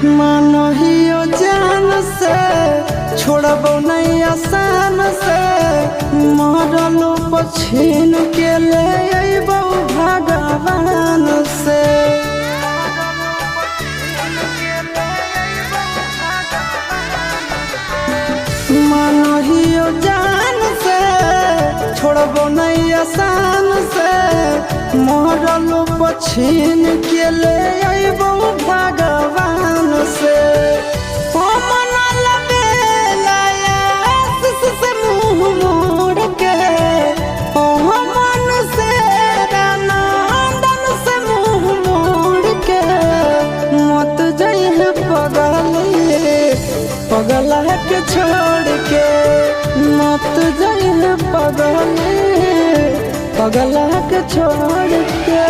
मानहियो जान से छोड़बो नहीं आसान से मरलो पछीन के ले अइबो भगवान से। मानहियो जान से छोड़बो नहीं आसान से मरलो पछीन के ले अइबो भगवान से। पगला के छोड़ के मत जाइए पगला के छोड़ के।